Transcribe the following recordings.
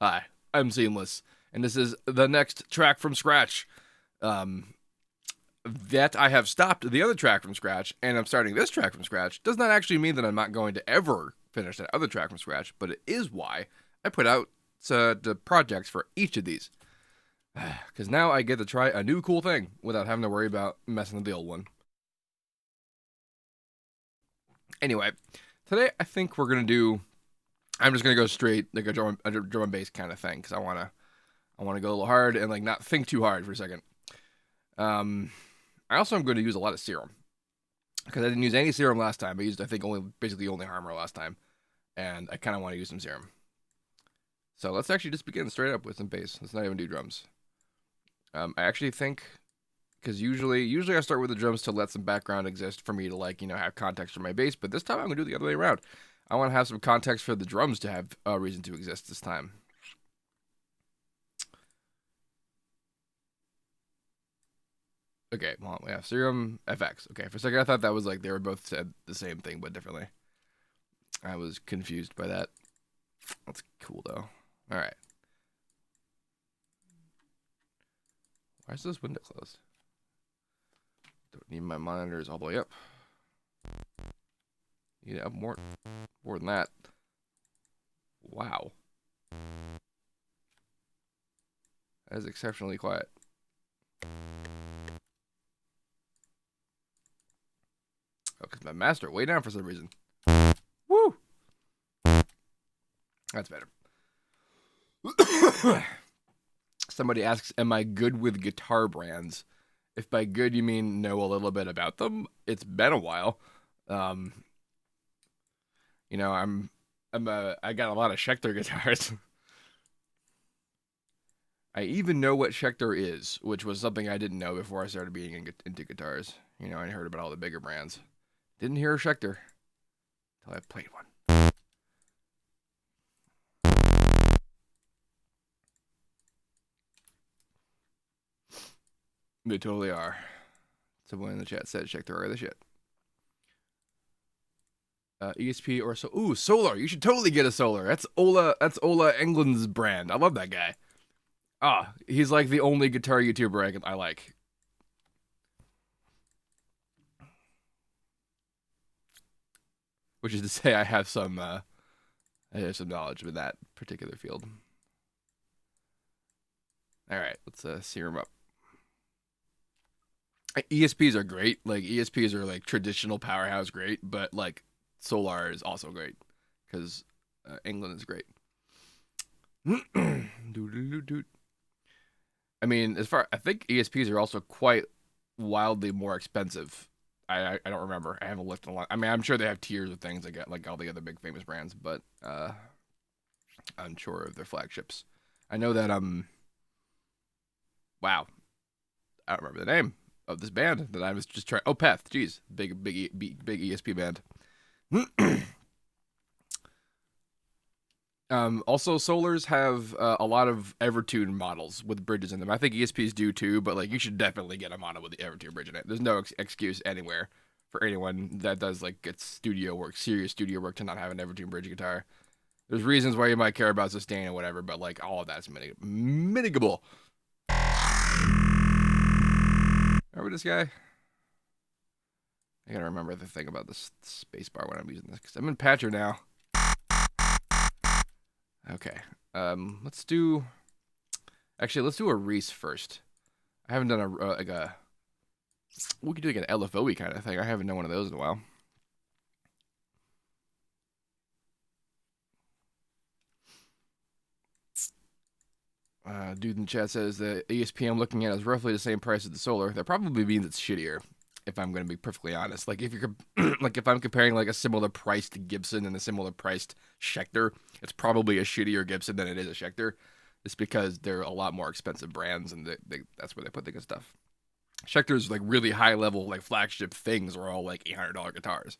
Hi, I'm Seamless, and this is the next track from scratch. That I have stopped the other track from scratch, and I'm starting this track from scratch, does not actually mean that I'm not going to ever finish that other track from scratch, but it is why I put out the projects for each of these. Because now I get to try a new cool thing without having to worry about messing with the old one. Anyway, today I think we're going to do... I'm just going to go straight, like a drum and bass kind of thing, because I want to go a little hard and like not think too hard for a second. I also am going to use a lot of serum, because I didn't use any serum last time. I used, I think, basically only Harmer last time, and I kind of want to use some serum. So let's actually just begin straight up with some bass. Let's not even do drums. I actually think, because usually I start with the drums to let some background exist for me to, like, have context for my bass, but this time I'm going to do the other way around. I want to have some context for the drums to have a reason to exist this time. Okay, well, we have Serum FX. Okay, for a second I thought that was like they were both said the same thing but differently. I was confused by that. That's cool though. Alright. Why is this window closed? Don't need my monitors all the way up. Need to have more than that. Wow. That is exceptionally quiet. Oh, because my master way down for some reason. Woo! That's better. Somebody asks, am I good with guitar brands? If by good you mean know a little bit about them, it's been a while. I got a lot of Schecter guitars. I even know what Schecter is, which was something I didn't know before I started being into guitars. I heard about all the bigger brands. Didn't hear a Schecter until I played one. They totally are. Someone in the chat said Schecter are the shit. ESP or so. Ooh, Solar. You should totally get a Solar. That's Ola England's brand. I love that guy. He's like the only guitar YouTuber I like. Which is to say, I have some knowledge in that particular field. All right, let's serum up. ESPs are great. Like, ESPs are like traditional powerhouse great, but like Solar is also great because England is great. I mean, I think ESPs are also quite wildly more expensive. I don't remember. I haven't looked a lot. I mean, I'm sure they have tiers of things like all the other big famous brands, but unsure of their flagships. I know that wow, I don't remember the name of this band that I was just trying. Oh, Peth. Jeez, big ESP band. Also, Solars have a lot of Evertune models with bridges in them. I think ESPs do too, but like you should definitely get a model with the Evertune bridge in it. There's no excuse anywhere for anyone that does like get serious studio work, to not have an Evertune bridge guitar. There's reasons why you might care about sustain or whatever, but like all of that's mitigable. Remember this guy? I gotta remember the thing about this space bar when I'm using this, because I'm in Patcher now. Okay. Let's do a Reese first. I haven't done we could do like an LFOE kind of thing. I haven't done one of those in a while. Dude in the chat says the ESP I'm looking at is roughly the same price as the Solar. That probably means it's shittier, if I'm going to be perfectly honest. Like if you're like if I'm comparing like a similar priced Gibson and a similar priced Schecter, it's probably a shittier Gibson than it is a Schecter. It's because they're a lot more expensive brands, and that's where they put the good stuff. Schecter's like really high level, like flagship things are all like $800 guitars.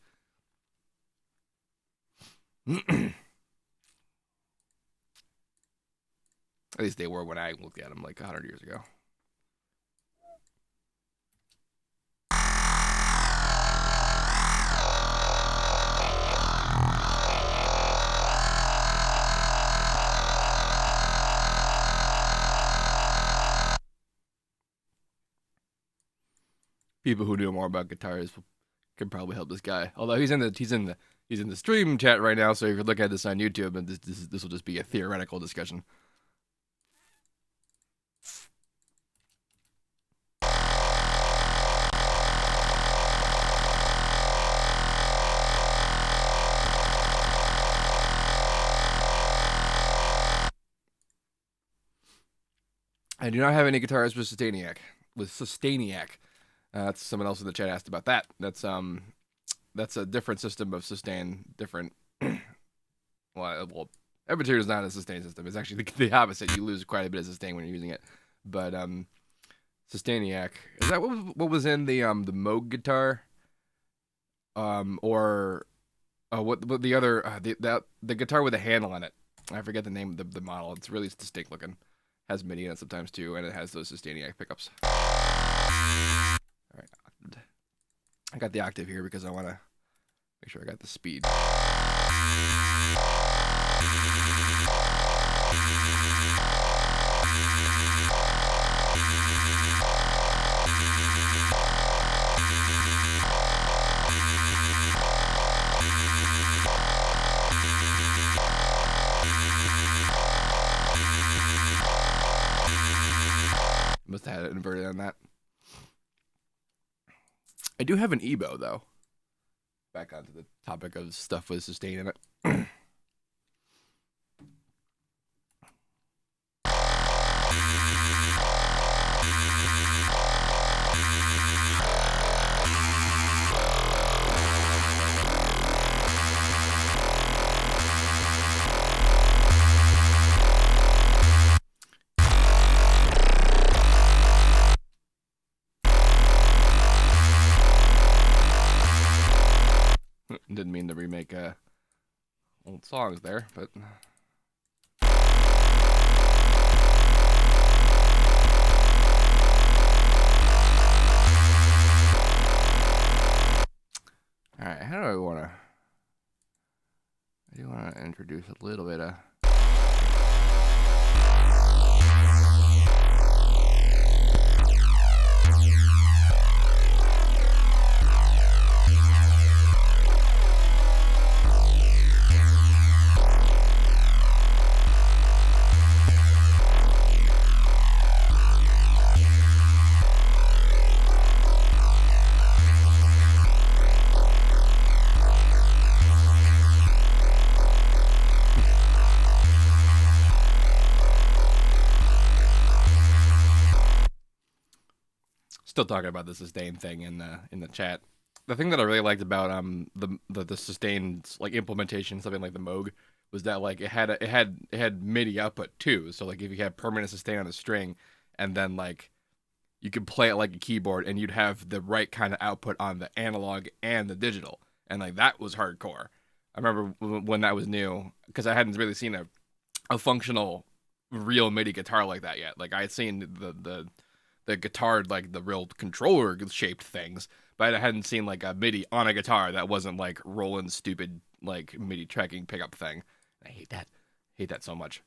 At least they were when I looked at them like 100 years ago. people who know more about guitars can probably help this guy. Although he's in the stream chat right now, so if you look at this on YouTube, and this will just be a theoretical discussion. I do not have any guitars with Sustainiac. That's someone else in the chat asked about that. That's a different system of sustain. Different. well, Everture is not a sustain system. It's actually the opposite. You lose quite a bit of sustain when you're using it. But Sustainiac, is that what was in the Moog guitar? Or what the other the guitar with a handle on it? I forget the name of the model. It's really distinct looking. Has MIDI in it sometimes too, and it has those Sustainiac pickups. All right, I got the octave here because I want to make sure I got the speed. Must have had it inverted on that. I do have an EBO though. Back onto the topic of stuff with sustain in it. Didn't mean to remake old songs there, but all right. How do I want to? I do want to introduce a little bit of. Still talking about the sustain thing in the chat. The thing that I really liked about the sustain like implementation, something like the Moog, was that like it had MIDI output too. So like if you had permanent sustain on a string, and then like you could play it like a keyboard, and you'd have the right kind of output on the analog and the digital, and like that was hardcore. I remember when that was new because I hadn't really seen a functional real MIDI guitar like that yet. Like I had seen the guitar, like the real controller shaped things, but I hadn't seen like a MIDI on a guitar that wasn't like Roland's stupid like MIDI tracking pickup thing. I hate that so much.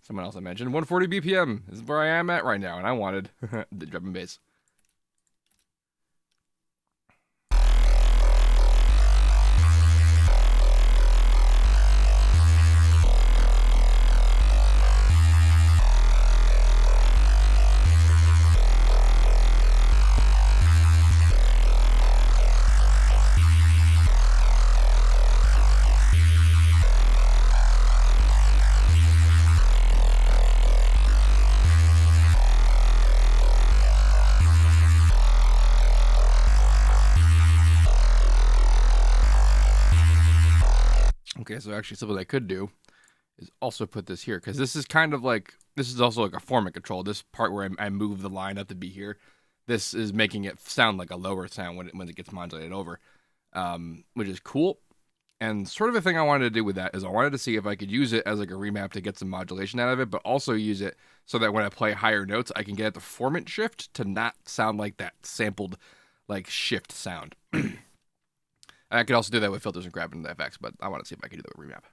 Someone else I mentioned 140 BPM is where I am at right now, and I wanted the drum and bass. Okay, so actually something I could do is also put this here, because this is kind of like, this is also like a format control. This part where I move the line up to be here, this is making it sound like a lower sound when it gets modulated over, which is cool. And sort of a thing I wanted to do with that is I wanted to see if I could use it as like a remap to get some modulation out of it, but also use it so that when I play higher notes, I can get the formant shift to not sound like that sampled like shift sound. I could also do that with filters and grab into the FX, but I want to see if I can do that with remap.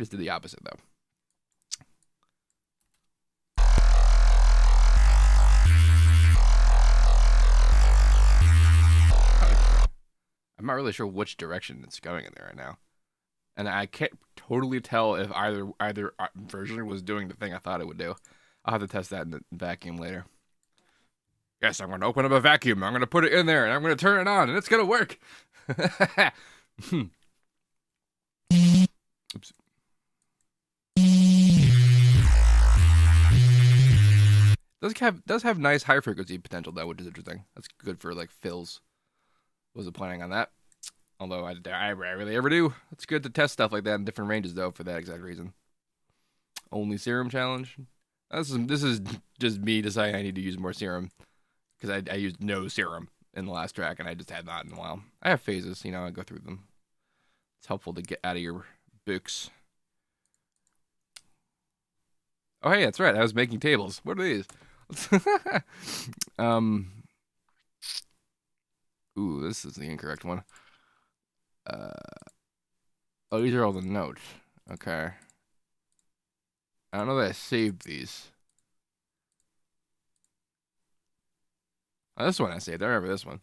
just did the opposite, though. I'm not really sure which direction it's going in there right now. And I can't totally tell if either version was doing the thing I thought it would do. I'll have to test that in the vacuum later. Yes, I'm going to open up a vacuum. I'm going to put it in there, and I'm going to turn it on, and it's going to work. Oops. Does have nice high frequency potential though, which is interesting. That's good for like fills. Wasn't planning on that, although I rarely ever do. It's good to test stuff like that in different ranges though, for that exact reason. Only serum challenge. This is just me deciding I need to use more serum, because I used no serum in the last track, and I just had not in a while. I have phases, I go through them. It's helpful to get out of your books. Oh hey, that's right. I was making tables. What are these? Ooh, this is the incorrect one. Oh, these are all the notes. Okay. I don't know that I saved these. Oh, this one I saved. I remember this one.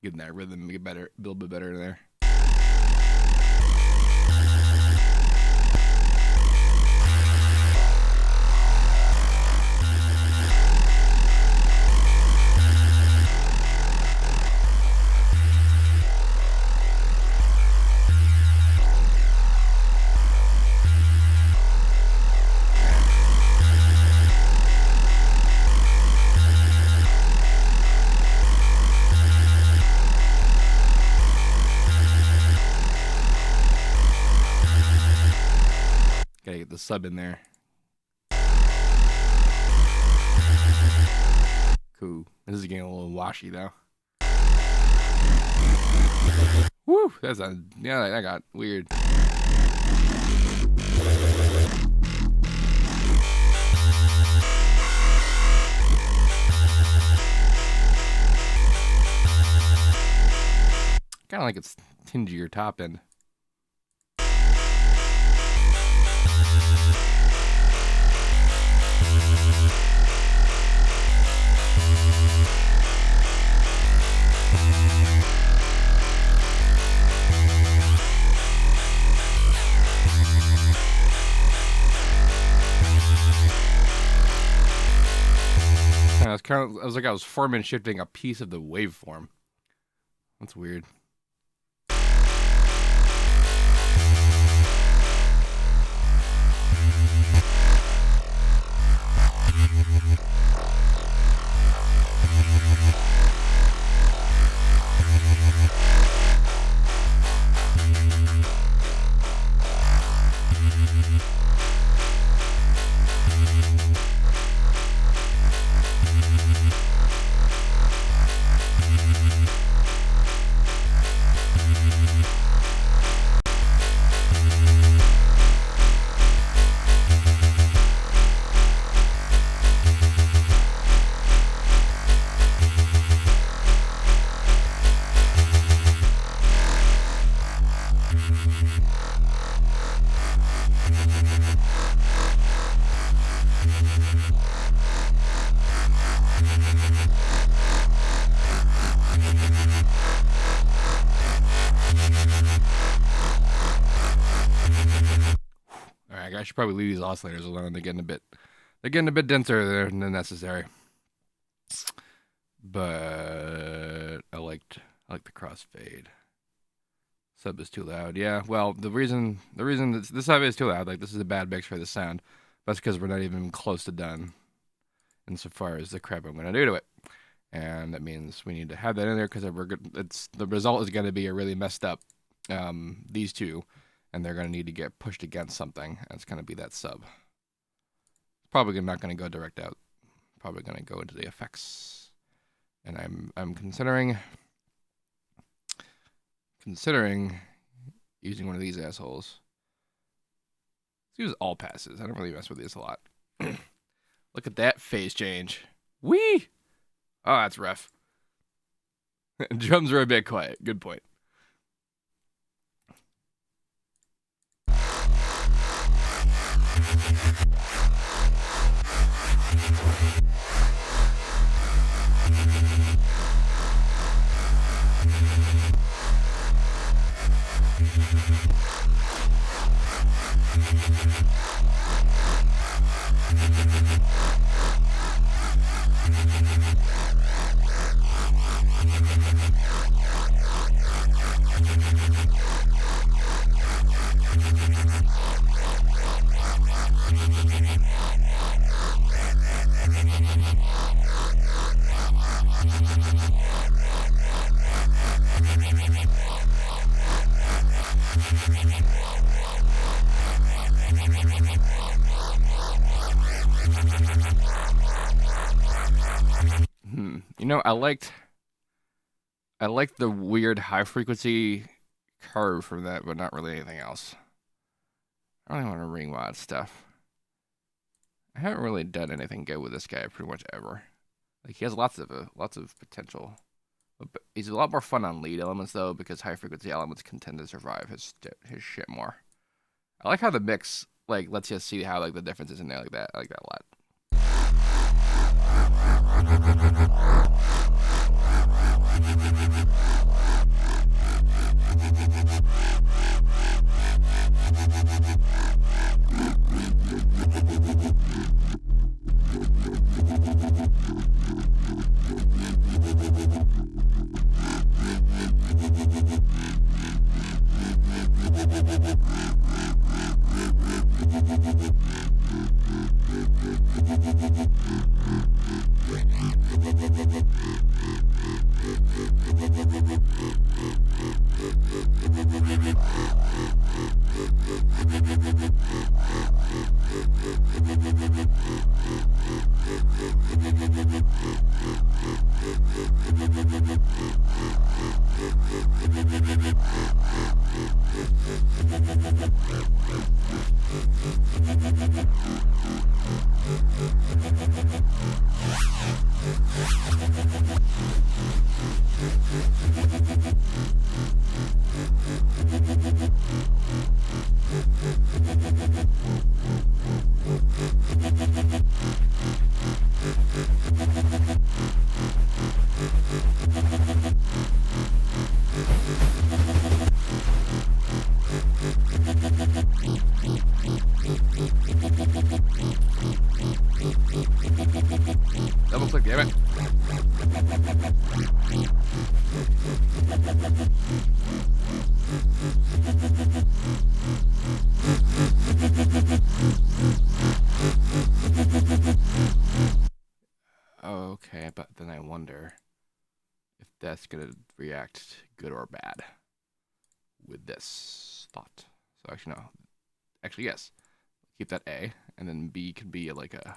Getting that rhythm get better, a little bit better there. Gotta get the sub in there. Cool. This is getting a little washy though. Woo! That got weird. Kind of like it's tingier top end. I was like I was form and shifting a piece of the waveform. That's weird. probably leave these oscillators alone. They're getting a bit denser than necessary. But I like the crossfade. Sub is too loud. Yeah, well, the reason this sub is too loud, like this is a bad mix for the sound. That's because we're not even close to done insofar as the crap I'm going to do to it. And that means we need to have that in there because the result is going to be a really messed up these two, and they're going to need to get pushed against something, and it's going to be that sub. It's probably not going to go direct out. Probably going to go into the effects, and I'm considering using one of these assholes. Let's use all passes. I don't really mess with these a lot. Look at that phase change. Whee! Oh, that's rough. Drums are a bit quiet. Good point. You know, I liked the weird high frequency curve from that, but not really anything else. I don't even want to ring mod stuff. I haven't really done anything good with this guy pretty much ever. Like, he has lots of potential. But he's a lot more fun on lead elements though, because high frequency elements can tend to survive his shit more. I like how the mix like lets you see how like the difference is in there like that. I like that a lot. Double click, damn it. Okay, but then I wonder if that's gonna react good or bad with this thought. So actually no. Actually yes. Keep that A, and then B could be like a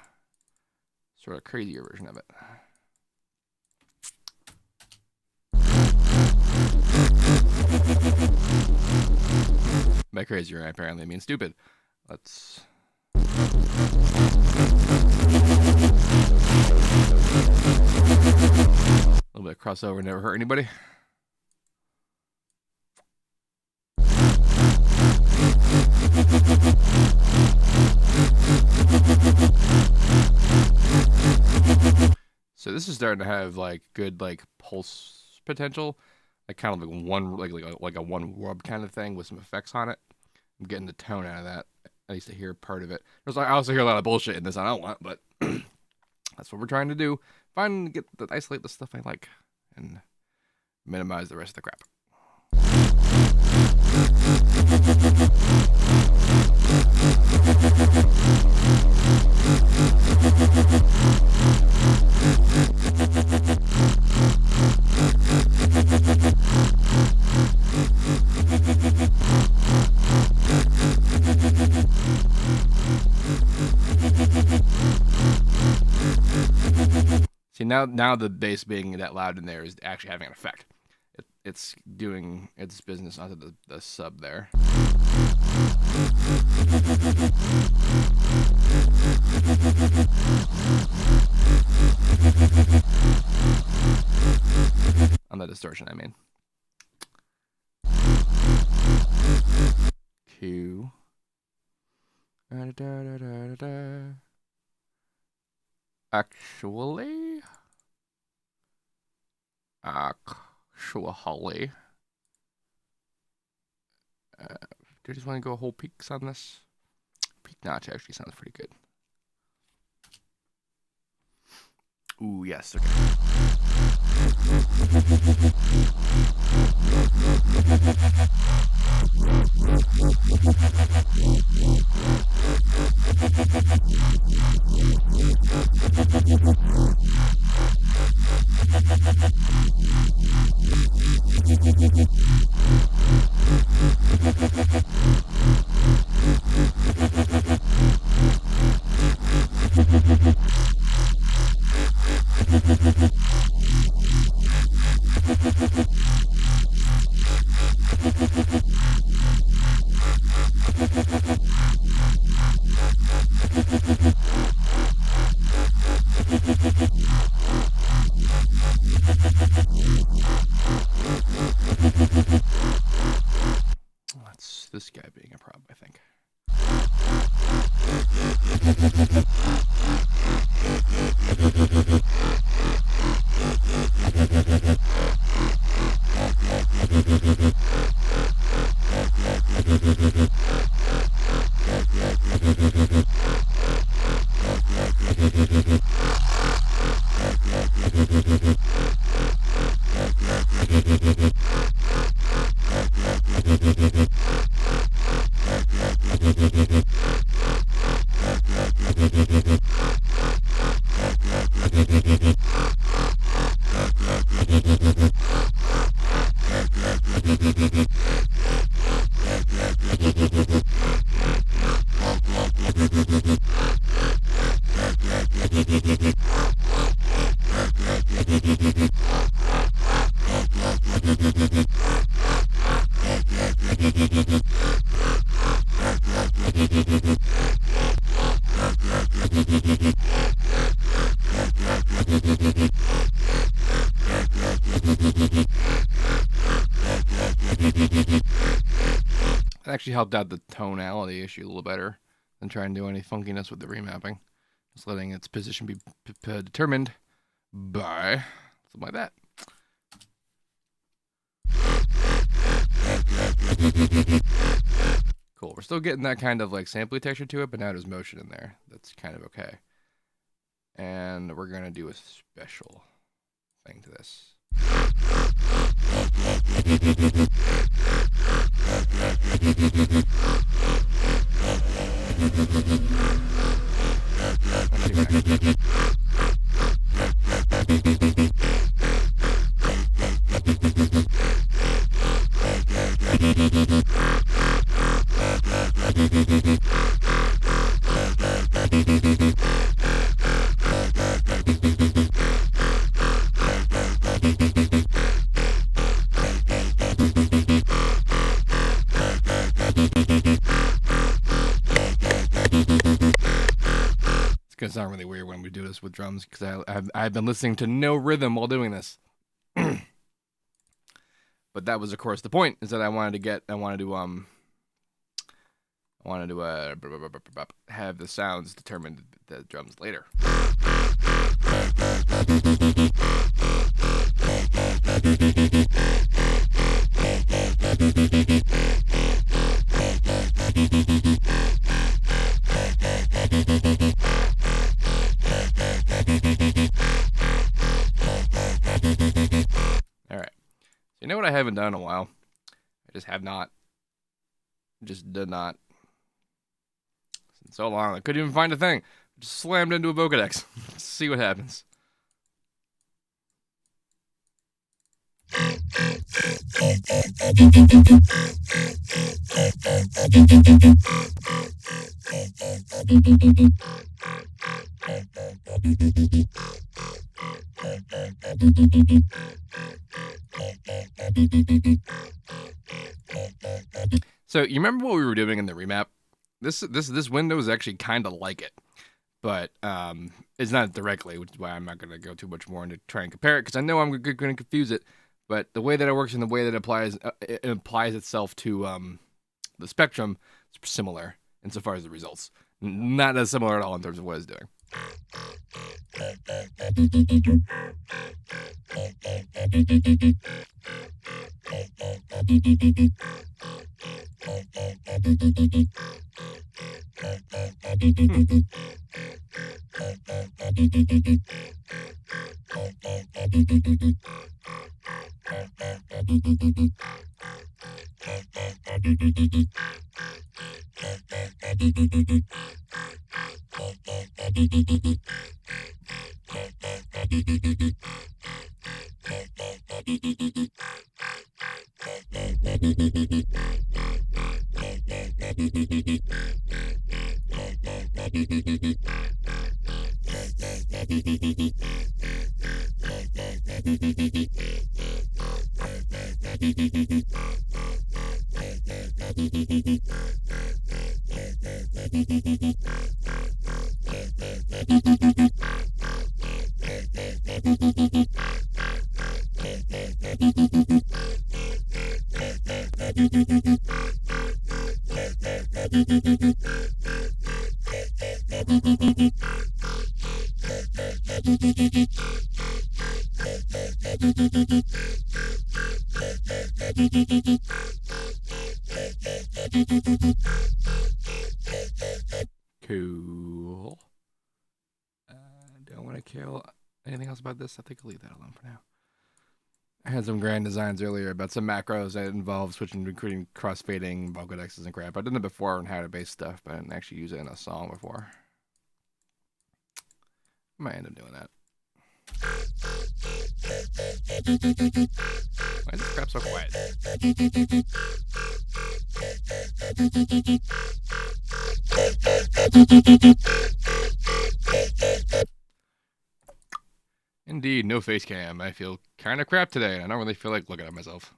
sort of crazier version of it. By crazier, I apparently mean stupid. Let's... A little bit of crossover never hurt anybody. So this is starting to have like good like pulse potential, like kind of like a one rub kind of thing with some effects on it. I'm getting the tone out of that, at least to hear part of it. I also hear a lot of bullshit in this I don't want, but that's what we're trying to do. Isolate the stuff I like and minimize the rest of the crap. See, now the bass being that loud in there is actually having an effect. It's doing its business onto the sub there. On the distortion, I mean. Q. Actually. Do you just want to go whole peaks on this? Peak notch actually sounds pretty good. Ooh, yes, okay. That's this guy being a problem, I think. Actually helped out the tonality issue a little better than trying to do any funkiness with the remapping. Just letting its position be determined by something like that. Cool. We're still getting that kind of like samply texture to it, but now there's motion in there. That's kind of okay. And we're going to do a special thing to this. It's gonna sound really weird when we do this with drums because I've been listening to no rhythm while doing this. But that was, of course, the point, is that I wanted to have the sounds determine the drums later. Alright. You know what I haven't done in a while? I just have not. Just did not. It's been so long, I couldn't even find a thing. Just slammed into a Pokédex. See what happens. So you remember what we were doing in the remap? This window is actually kind of like it, but it's not directly, which is why I'm not going to go too much more into try and compare it, because I know I'm going to confuse it. But the way that it works and the way that it applies itself to the spectrum is similar insofar as the results. Not as similar at all in terms of what it's doing. Cool. Don't want to kill anything else about this. I think I'll leave that alone for now. I had some grand designs earlier about some macros that involve switching between crossfading, Pokédexes, and crap. I've done it before on how to base stuff, but I didn't actually use it in a song before. I might end up doing that. Why is this crap so quiet? Indeed, no face cam. I feel kind of crap today, and I don't really feel like looking at myself.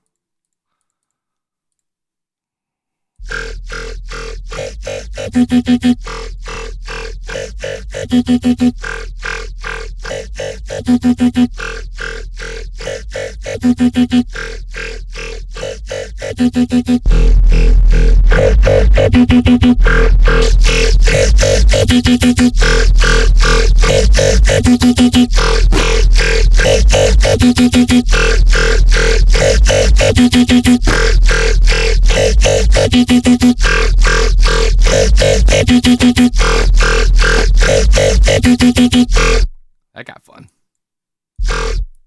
That got fun.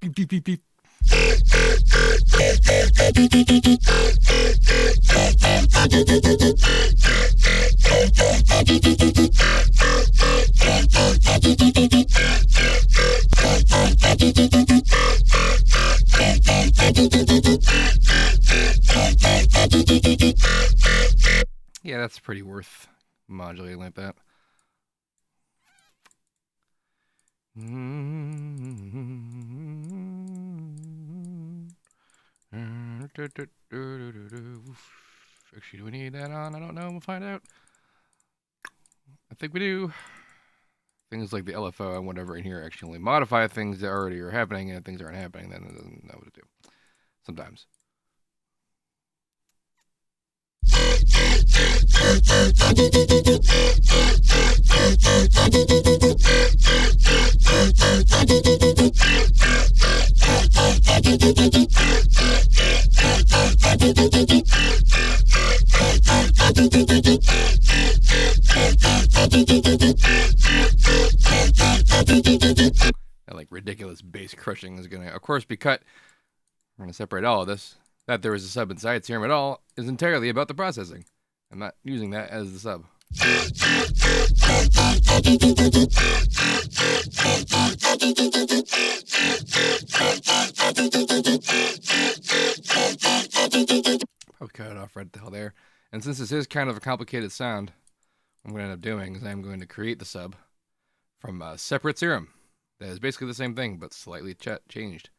Beep, beep, beep, beep. Yeah, that's pretty worth modulating like that. Actually, do we need that on? I don't know. We'll find out. I think we do. Things like the LFO and whatever in here actually only modify things that already are happening, and if things aren't happening, then it doesn't know what to do. Sometimes. That like ridiculous bass crushing is gonna, of course, be cut. We're gonna separate all of this. That there is a sub inside serum at all is entirely about the processing. I'm not using that as the sub. I'll cut it off right the hell there. And since this is kind of a complicated sound, what I'm going to end up doing is I'm going to create the sub from a separate serum that is basically the same thing, but slightly changed.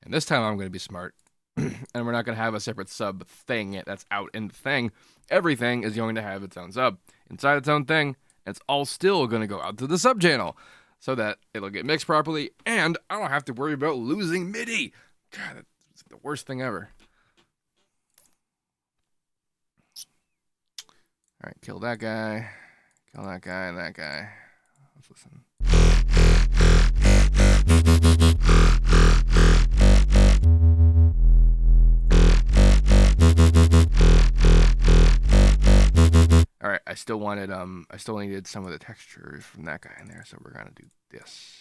And this time I'm going to be smart, and we're not going to have a separate sub thing that's out in the thing. Everything is going to have its own sub inside its own thing, and it's all still going to go out to the sub channel so that it'll get mixed properly, and I don't have to worry about losing MIDI. God, that's the worst thing ever. All right, kill that guy, and that guy. Let's listen. All right, I still needed some of the textures from that guy in there, so we're gonna do this.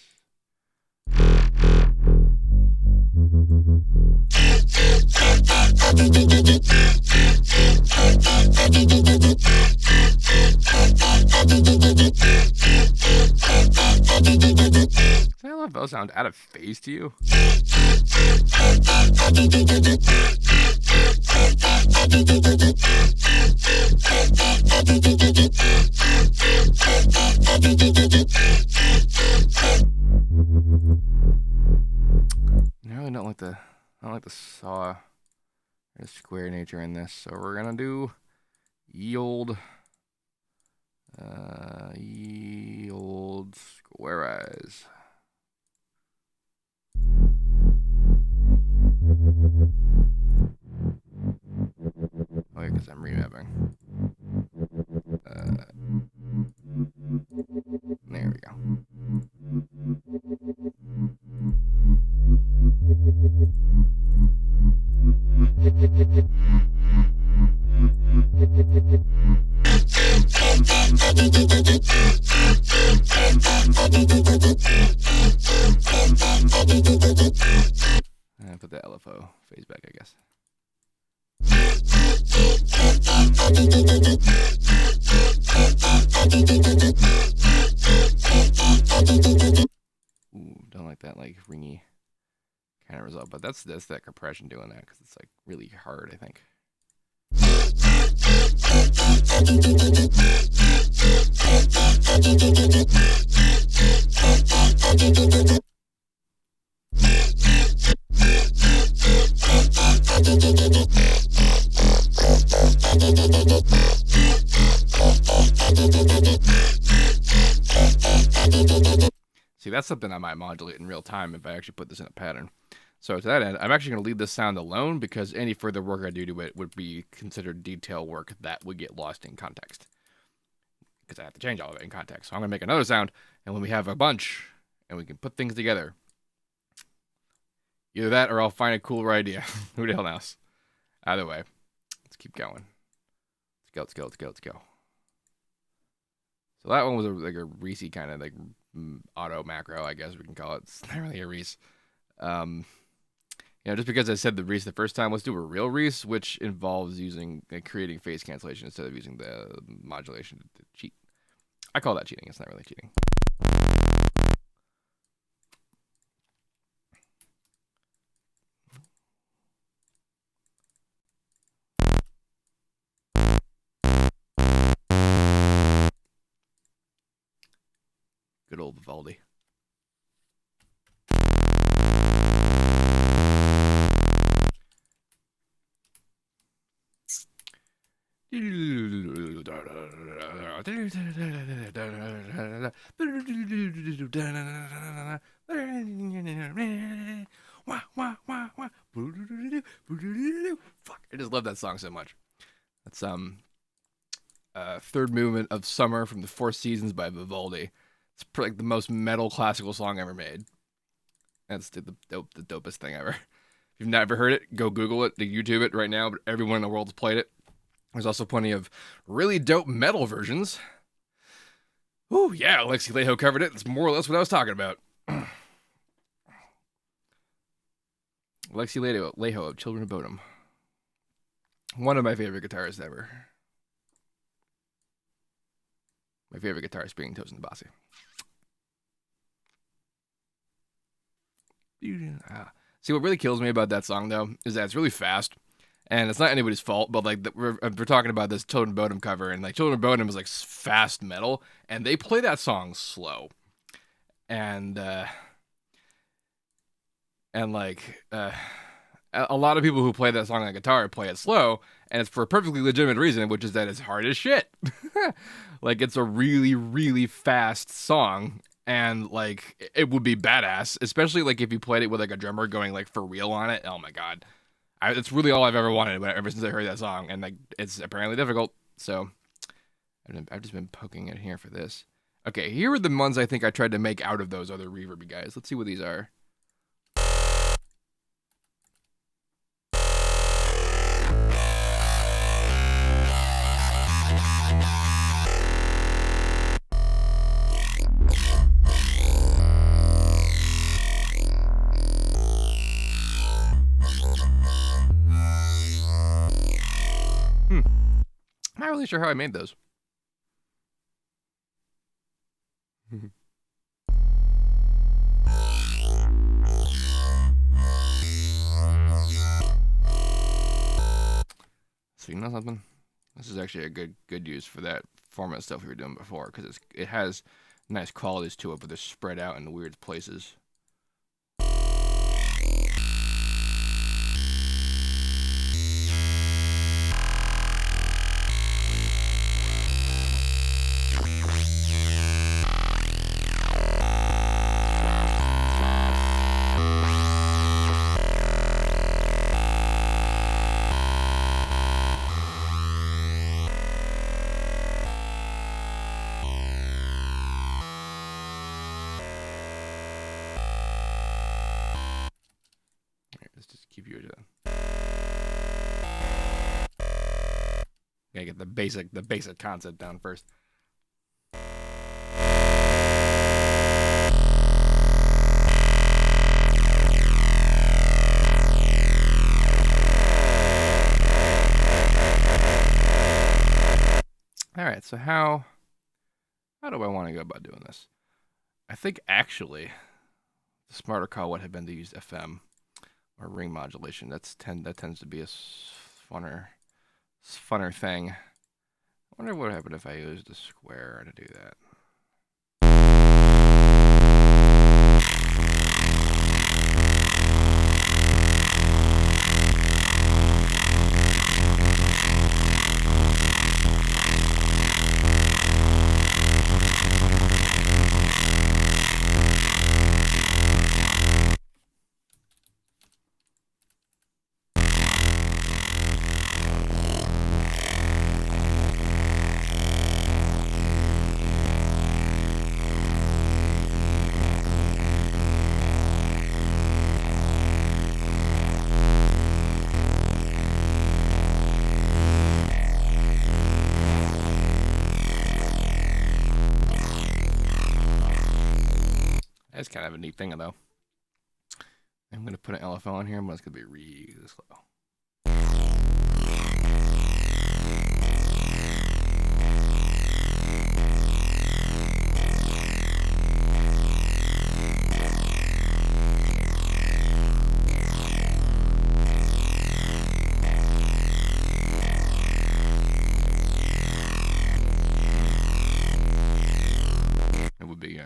Does that LFO sound out of phase to you? I really don't like the saw or square nature in this, so we're gonna do ye old square eyes. Oh, yeah, because I'm remapping. There we go. Put the LFO phase back, I guess. Ooh, don't like that like ringy kind of result, but that's that compression doing that because it's like really hard, I think. See, that's something I might modulate in real time if I actually put this in a pattern. So to that end, I'm actually going to leave this sound alone because any further work I do to it would be considered detail work that would get lost in context. Because I have to change all of it in context. So I'm going to make another sound, and when we have a bunch, and we can put things together, either that or I'll find a cooler idea. Who the hell knows? Either way, let's keep going. Let's go. So that one was like a Reese kind of like auto macro, I guess we can call it. It's not really a Reese. Just because I said the Reese the first time, let's do a real Reese, which involves using creating phase cancellation instead of using the modulation to cheat. I call that cheating. It's not really cheating. Good old Vivaldi. Fuck, I just love that song so much. That's third movement of Summer from the Four Seasons by Vivaldi. It's like the most metal classical song ever made. That's the dopest thing ever. If you've never heard it, go Google it, YouTube it right now. But everyone in the world has played it. There's also plenty of really dope metal versions. Ooh, yeah, Alexi Leho covered it. That's more or less what I was talking about. Alexi Leho of Children of Bodom. One of my favorite guitarists ever. My favorite guitarist being Tosin Abasi. See, what really kills me about that song, though, is that it's really fast. And it's not anybody's fault, but like we're talking about this Children of Bodom cover, and like Children of Bodom is like fast metal, and they play that song slow. And like a lot of people who play that song on guitar play it slow, and it's for a perfectly legitimate reason, which is that it's hard as shit. Like, it's a really, really fast song, and like it would be badass, especially like if you played it with like a drummer going like for real on it. Oh my god, it's really all I've ever wanted ever since I heard that song, and like it's apparently difficult. So I've just been poking it here for this. Okay, here are the ones I think I tried to make out of those other reverby guys. Let's see what these are. I'm not really sure how I made those. So you know something? This is actually a good use for that format stuff we were doing before, because it has nice qualities to it, but they're spread out in weird places. Let's just keep you gotta get the basic concept down first. All right, so how do I want to go about doing this? I think actually the smarter call would have been to use FM or ring modulation. That tends to be a funner thing. I wonder what would happen if I used a square to do that. That's kind of a neat thing, though. I'm going to put an LFO on here, but it's going to be really slow. It would be,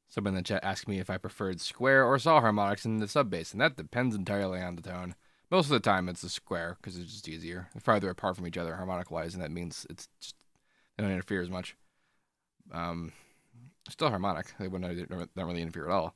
Someone in the chat asked me if I preferred square or saw harmonics in the sub bass, and that depends entirely on the tone. Most of the time, it's a square because it's just easier. They're farther apart from each other harmonic-wise, and that means it's just they don't interfere as much. Still harmonic; they don't really interfere at all.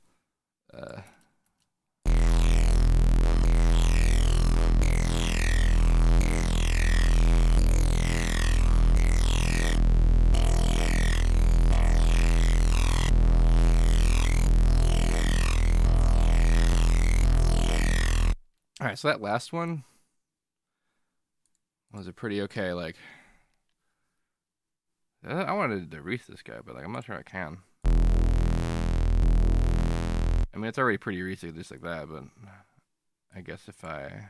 All right, so that last one was a pretty okay, like, I wanted to erase this guy, but like I'm not sure I can. I mean, it's already pretty easy just like that, but I guess if I...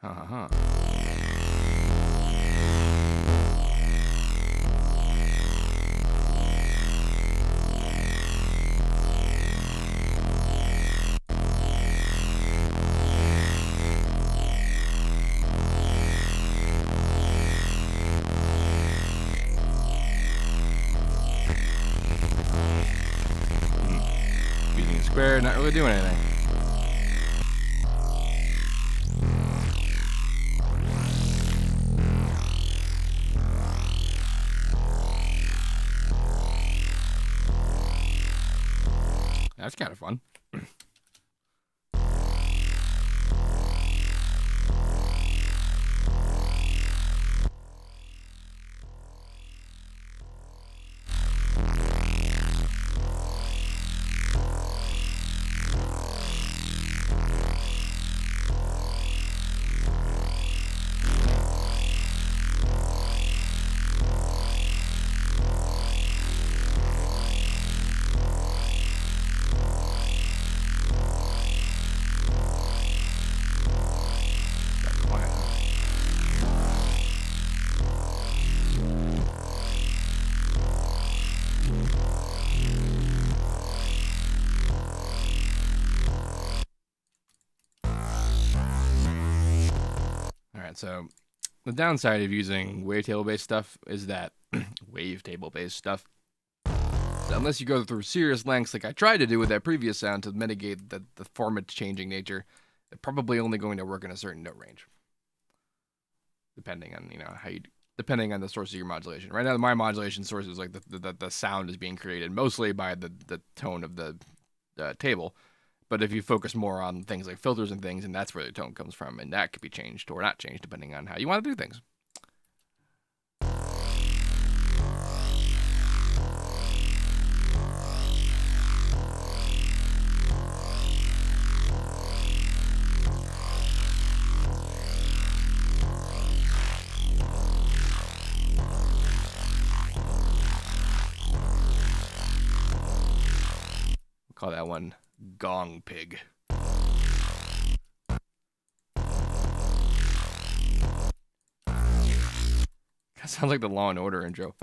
Uh-huh. Using a square, not really doing anything. That's kind of fun. Alright, so the downside of using wavetable-based stuff is that wavetable-based stuff, unless you go through serious lengths like I tried to do with that previous sound to mitigate the format changing nature, they're probably only going to work in a certain note range. Depending on, you know, depending on the source of your modulation. Right now, my modulation source is like the sound is being created mostly by the tone of the table. But if you focus more on things like filters and things, and that's where the tone comes from, and that could be changed or not changed depending on how you want to do things. We'll call that one Gong Pig. That sounds like the Law and Order intro.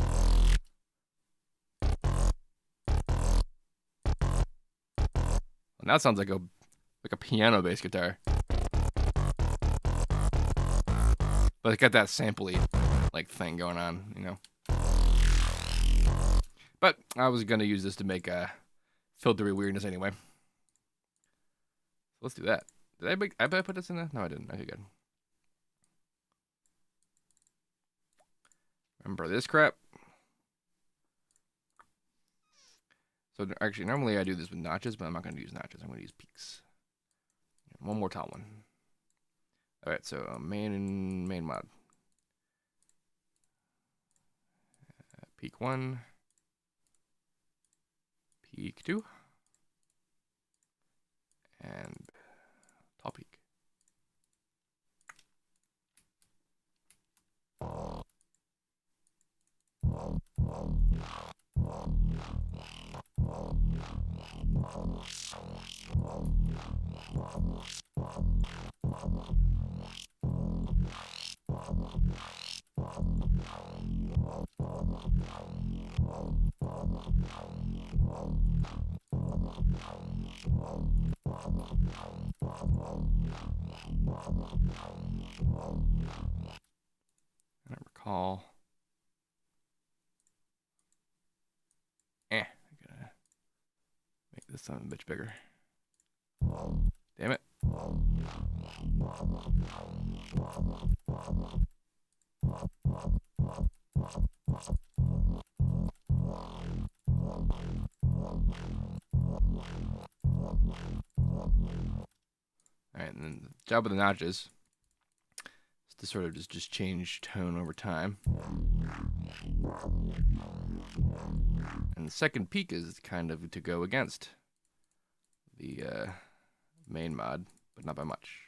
And that sounds like a piano bass guitar. But it's got that sampley like thing going on, you know. But I was gonna use this to make a filtery weirdness anyway. Let's do that. Did I put this in there? No, I didn't. Okay, good. Remember this crap? So actually, normally I do this with notches, but I'm not going to use notches. I'm going to use peaks. One more top one. All right, so main mod. Peak 1. Peak 2. And top peak. I don't recall. I gotta make this sound a bitch bigger. Damn it. job of the notches is to sort of just change tone over time. And the second peak is kind of to go against the main mod, but not by much.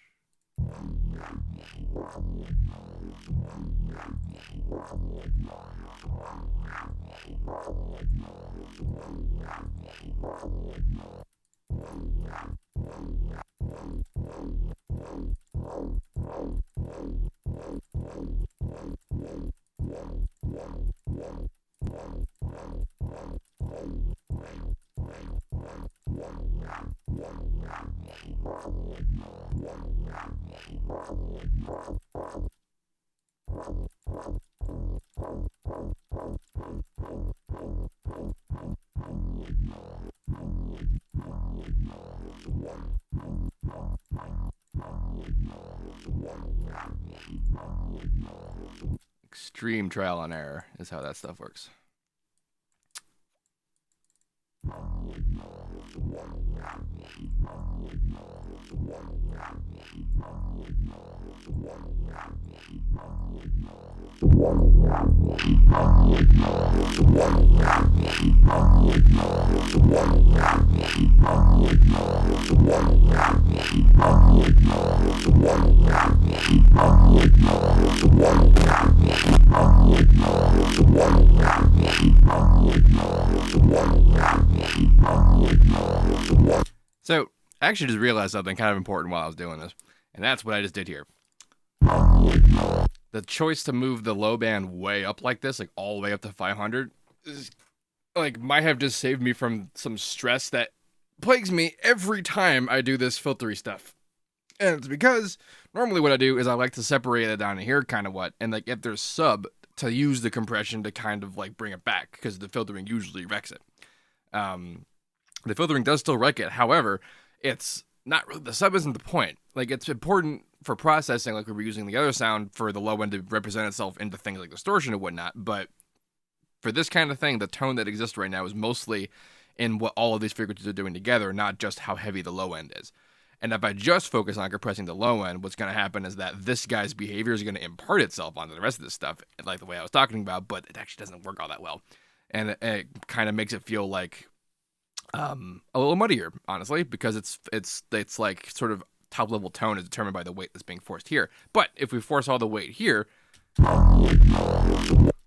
Extreme trial and error is how that stuff works. So, I actually just realized something kind of important while I was doing this, and that's what I just did here. The choice to move the low band way up like this, like all the way up to 500, is, like, might have just saved me from some stress that plagues me every time I do this filtery stuff. And it's because normally what I do is I like to separate it down here, kind of what, and like if there's sub, to use the compression to kind of like bring it back, because the filtering usually wrecks it. The filtering does still wreck it. However, it's not really, the sub isn't the point. Like, it's important for processing, like we were using the other sound for the low end to represent itself into things like distortion and whatnot. But for this kind of thing, the tone that exists right now is mostly in what all of these frequencies are doing together, not just how heavy the low end is. And if I just focus on compressing the low end, what's going to happen is that this guy's behavior is going to impart itself onto the rest of this stuff, like the way I was talking about, but it actually doesn't work all that well. And it kind of makes it feel like a little muddier, honestly, because it's like sort of top level tone is determined by the weight that's being forced here. But if we force all the weight here,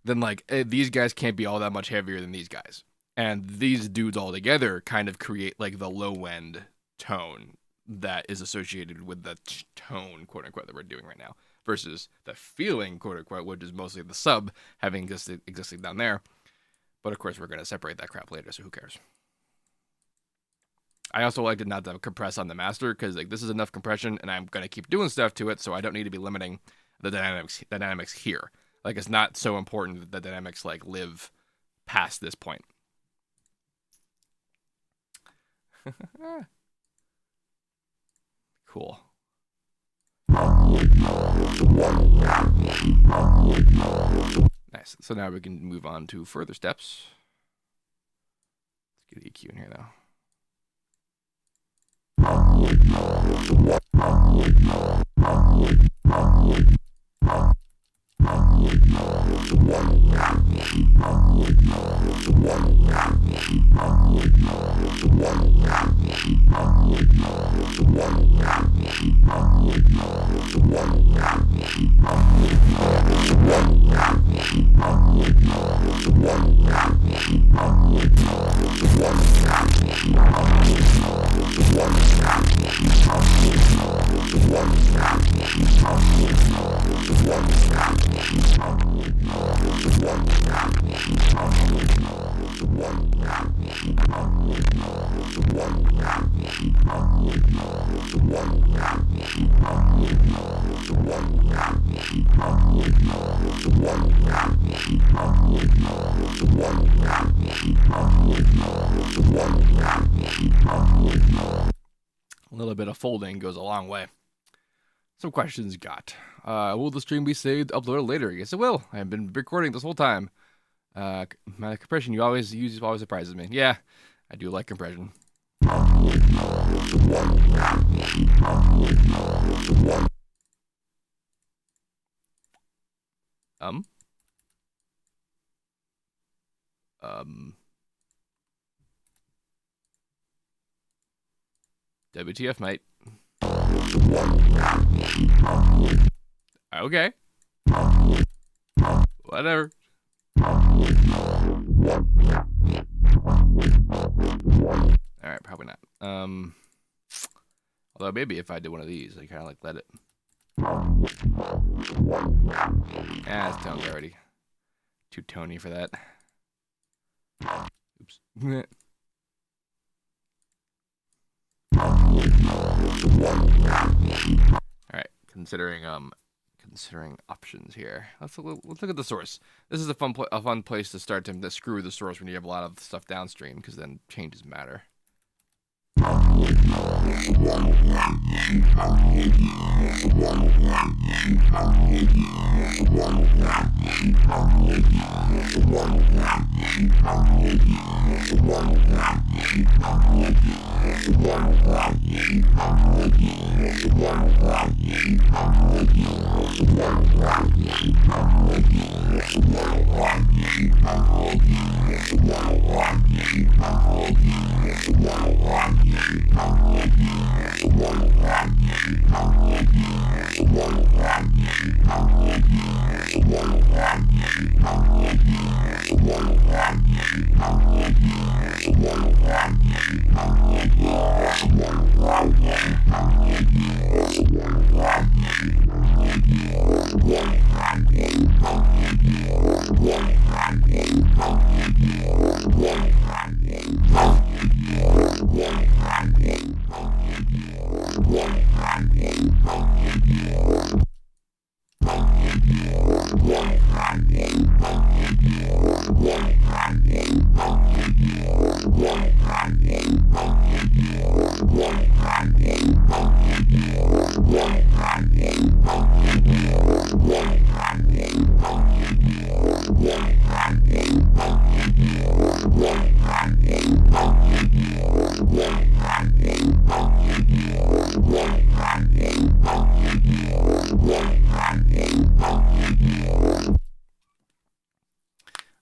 then like these guys can't be all that much heavier than these guys. And these dudes all together kind of create like the low end tone that is associated with the tone, quote unquote, that we're doing right now, versus the feeling, quote unquote, which is mostly the sub having existing down there. But of course, we're going to separate that crap later, so who cares? I also like to not to compress on the master, because like this is enough compression, and I'm going to keep doing stuff to it, so I don't need to be limiting the dynamics here. Like, it's not so important that the dynamics like live past this point. Cool. Nice. So now we can move on to further steps. Let's get EQ in here, though. A little bit of folding goes a long way. Some questions got. Will the stream be saved, uploaded later? Yes, it will. I've been recording this whole time. My compression you always use always surprises me. Yeah, I do like compression. WTF, mate. Okay. Whatever. Alright, probably not. Although maybe if I did one of these, I kind of like let it. Ah, it's toned already. Too tony for that. Oops. Alright, considering options here. Let's look at the source. This is a fun place to start to screw the source when you have a lot of stuff downstream, because then changes matter.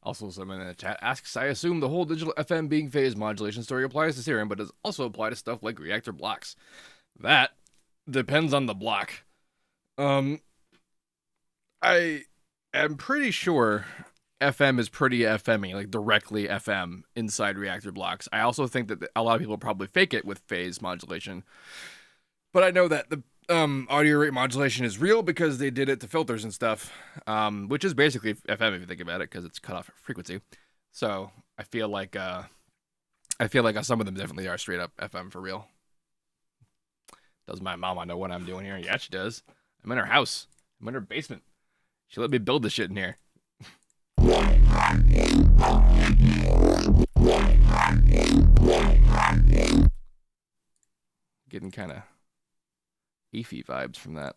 Also, someone in the chat asks, I assume the whole digital FM being phase modulation story applies to Serum, but does also apply to stuff like reactor blocks. That depends on the block. I am pretty sure FM is pretty FM-y, like directly FM inside reactor blocks. I also think that a lot of people probably fake it with phase modulation. But I know that the audio rate modulation is real because they did it to filters and stuff, which is basically FM if you think about it, because it's cut off frequency. So I feel like some of them definitely are straight up FM for real. Does my mama know what I'm doing here? Yeah, she does. I'm in her house. I'm in her basement. She let me build this shit in here. Getting kind of Eefy vibes from that.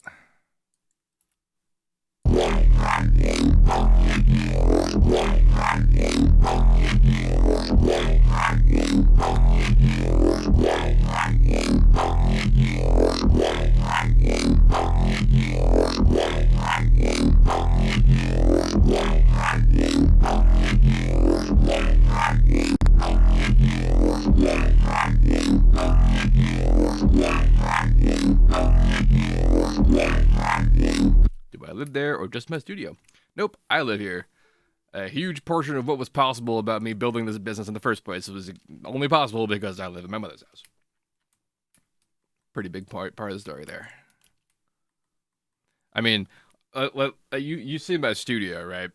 Do I live there or just my studio? Nope, I live here. A huge portion of what was possible about me building this business in the first place was only possible because I live in my mother's house. Pretty big part of the story there. I mean, you see my studio, right?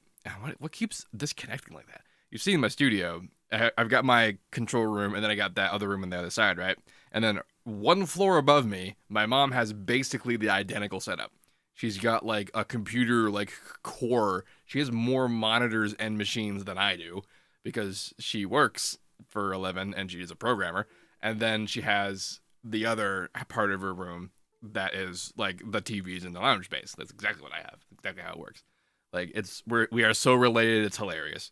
What keeps disconnecting like that? You've seen my studio. I've got my control room, and then I got that other room on the other side, right? And then one floor above me, my mom has basically the identical setup. She's got like a computer like core. She has more monitors and machines than I do because she works for a living and she's a programmer. And then she has the other part of her room that is like the TVs and the lounge space. That's exactly what I have. Exactly how it works. Like we are so related. It's hilarious.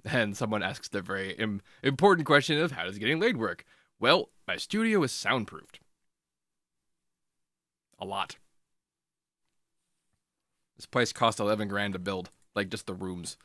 And someone asks the very important question of how does getting laid work? Well, my studio is soundproofed. A lot. This place cost 11 grand to build, like just the rooms.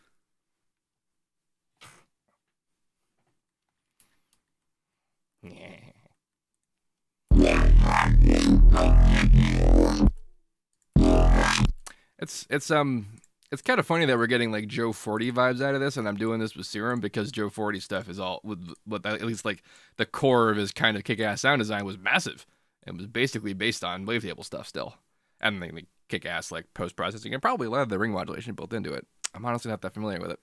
It's kind of funny that we're getting like Joe 40 vibes out of this, and I'm doing this with Serum because Joe 40 stuff is all with at least like the core of his kind of kick-ass sound design was massive. It was basically based on wavetable stuff still, and like kick-ass like post-processing and probably a lot of the ring modulation built into it. I'm honestly not that familiar with it.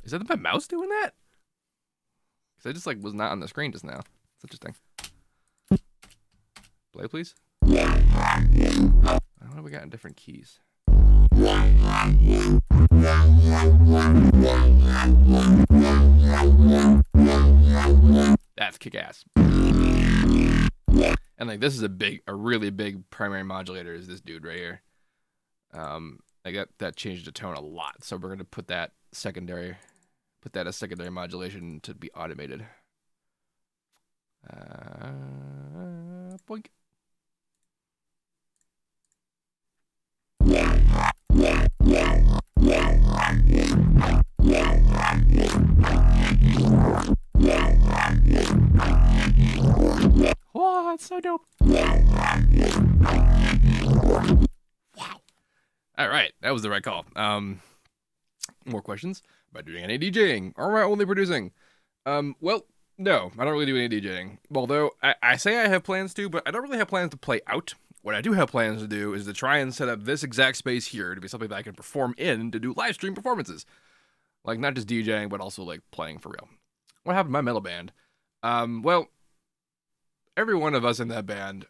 Is that my mouse doing that? Because I just like was not on the screen just now. It's interesting. Play, please. What do we got in different keys? That's kick-ass. And like this is a really big primary modulator is this dude right here. Like that changed the tone a lot. So we're gonna put that as secondary modulation to be automated. Boink. Oh, that's so dope. Wow. All right, that was the right call. More questions about doing any DJing or am I only producing? Well, no, I don't really do any DJing. Although I say I have plans to, but I don't really have plans to play out. What I do have plans to do is to try and set up this exact space here to be something that I can perform in to do live stream performances. Like not just DJing, but also like playing for real. What happened to my metal band? Well, every one of us in that band,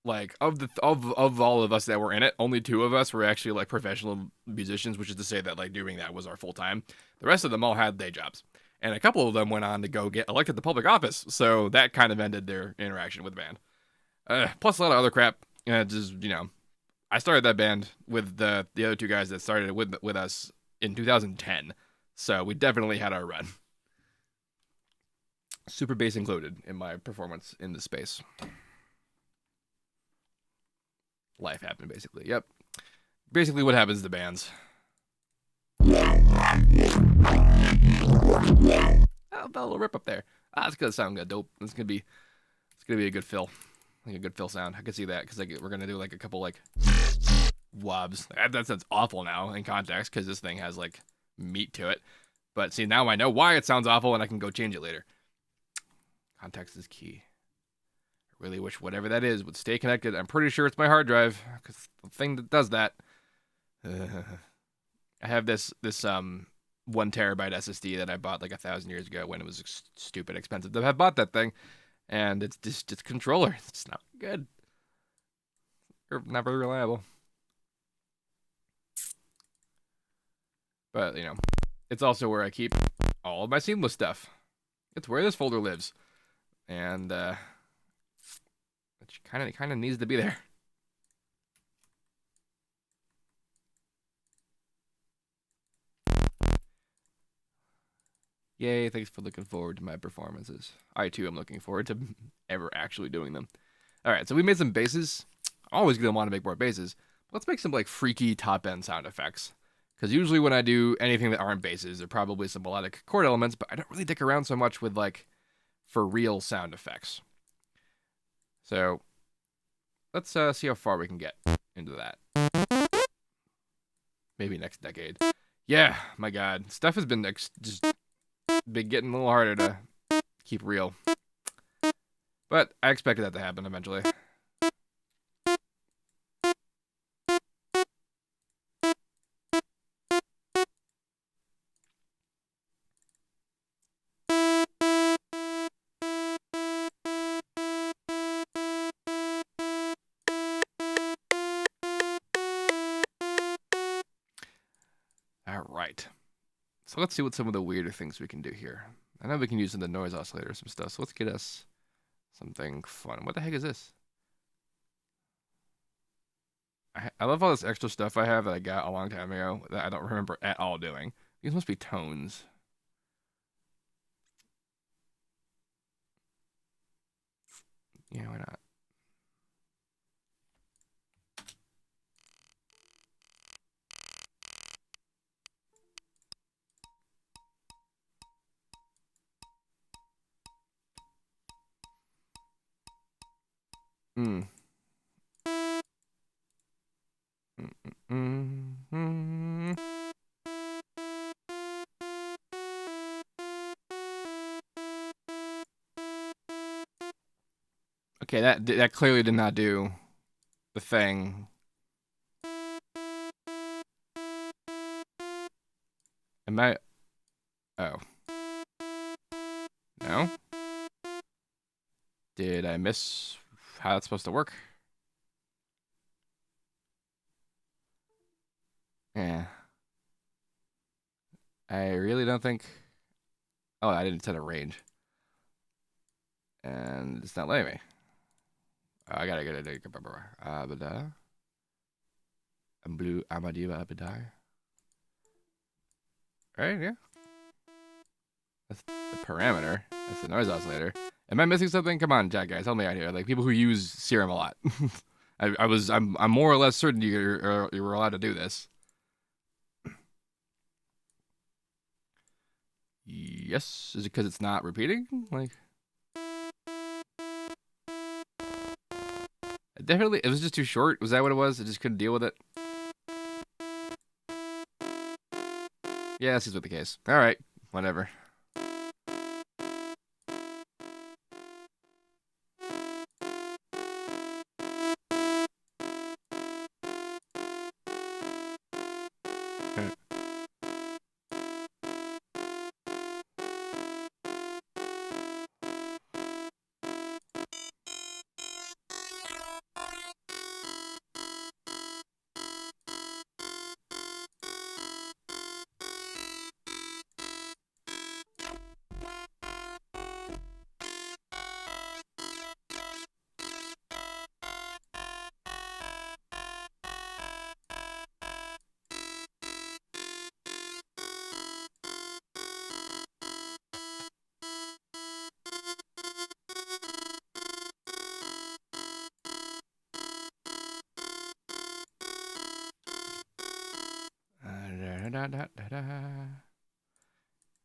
like of all of us that were in it, only 2 of us were actually like professional musicians, which is to say that like doing that was our full time. The rest of them all had day jobs, and a couple of them went on to go get elected to public office. So that kind of ended their interaction with the band. Plus a lot of other crap. Just I started that band with the other 2 guys that started with us in 2010. So we definitely had our run. Super bass included in my performance in this space. Life happened, basically. Yep. Basically what happens to bands. Oh, that little rip up there. It's gonna sound good, dope. It's gonna be a good fill. Like a good fill sound. I can see that because like we're gonna do like a couple like wobs. That sounds awful now in context because this thing has like meat to it. But see, now I know why it sounds awful and I can go change it later. Context is key. I really wish whatever that is would stay connected. I'm pretty sure it's my hard drive because the thing that does that. I have this 1 terabyte SSD that I bought like 1,000 years ago when it was stupid expensive to have bought that thing, and it's just its controller. It's not good. Or not very reliable. But it's also where I keep all of my seamless stuff. It's where this folder lives, and it kind of needs to be there. Yay, thanks for looking forward to my performances. I too am looking forward to ever actually doing them. Alright, so we made some basses. I'm always going to want to make more basses. Let's make some like freaky top end sound effects. Because usually when I do anything that aren't basses, they're probably some melodic chord elements, but I don't really dick around so much with like for real sound effects. So let's see how far we can get into that. Maybe next decade. Yeah, my god. Stuff has been just been getting a little harder to keep real. But I expected that to happen eventually. Alright. So let's see what some of the weirder things we can do here. I know we can use in the noise oscillator some stuff, so let's get us something fun. What the heck is this? I love all this extra stuff I have that I got a long time ago that I don't remember at all doing. These must be tones. Yeah, why not? Hmm. Mm. Okay, that clearly did not do the thing. Am I? Oh, no. Did I miss how that's supposed to work? Yeah. I really don't think. Oh, I didn't set a range, and it's not letting me. I gotta get it. Abada. I'm blue. Amadiva Abadar. Right? Yeah. That's the parameter. That's the noise oscillator. Am I missing something? Come on, Jack guys, help me out here. Like people who use Serum a lot. I'm more or less certain you were allowed to do this. Yes. Is it because it's not repeating? Like, definitely, it was just too short. Was that what it was? I just couldn't deal with it. Yeah, this is what the case. All right, whatever.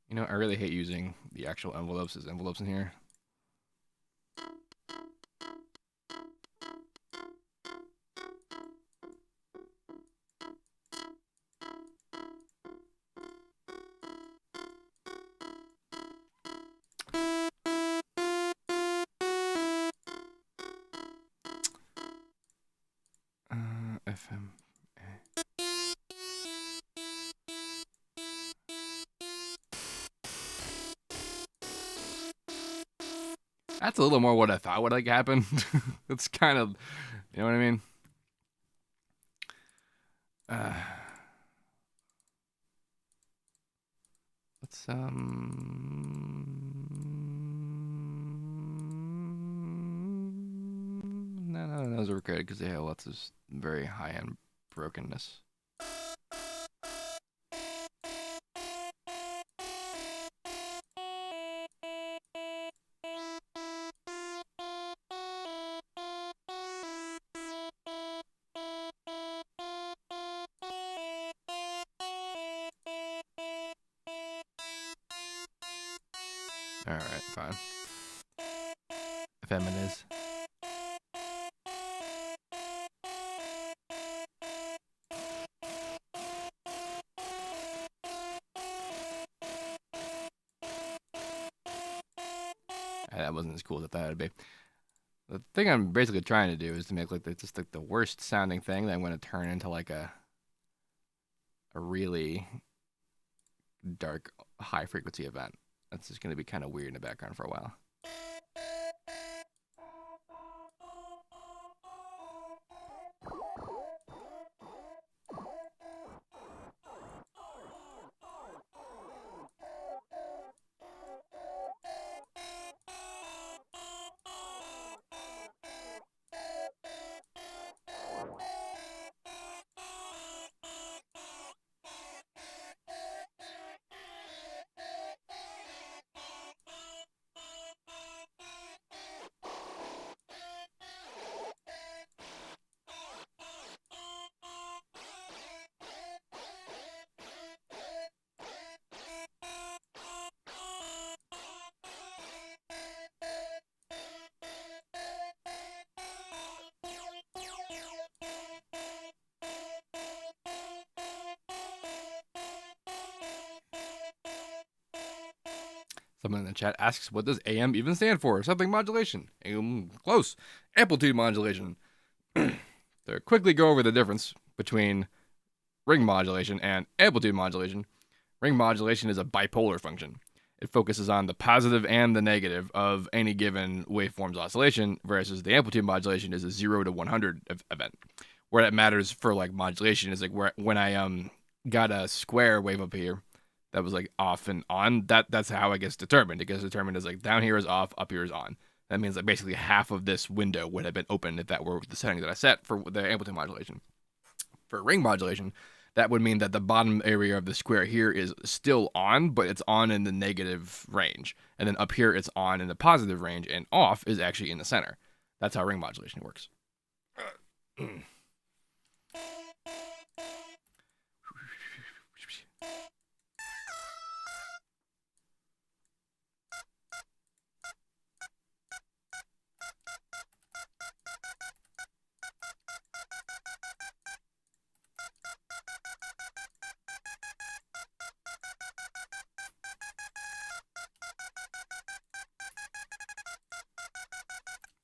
You know, I really hate using the actual envelopes as envelopes in here. FM. That's a little more what I thought would like happen. It's kind of, you know what I mean? Uh, let's no, those are good because they have lots of very high end brokenness. All right, fine. FM it is. That wasn't as cool as I thought it'd be. The thing I'm basically trying to do is to make like just like the worst sounding thing that I'm going to turn into like a really dark high frequency event. That's just going to be kind of weird in the background for a while. Someone in the chat asks, what does AM even stand for? Something modulation. Close. Amplitude modulation. To quickly go over the difference between ring modulation and amplitude modulation. Ring modulation is a bipolar function. It focuses on the positive and the negative of any given waveform's oscillation, versus the amplitude modulation is a 0 to 100 event. Where that matters for like modulation is like when I got a square wave up here that was like off and on, that's how it gets determined. It gets determined as like down here is off, up here is on. That means like basically half of this window would have been open if that were the setting that I set for the amplitude modulation. For ring modulation, that would mean that the bottom area of the square here is still on, but it's on in the negative range. And then up here it's on in the positive range, and off is actually in the center. That's how ring modulation works.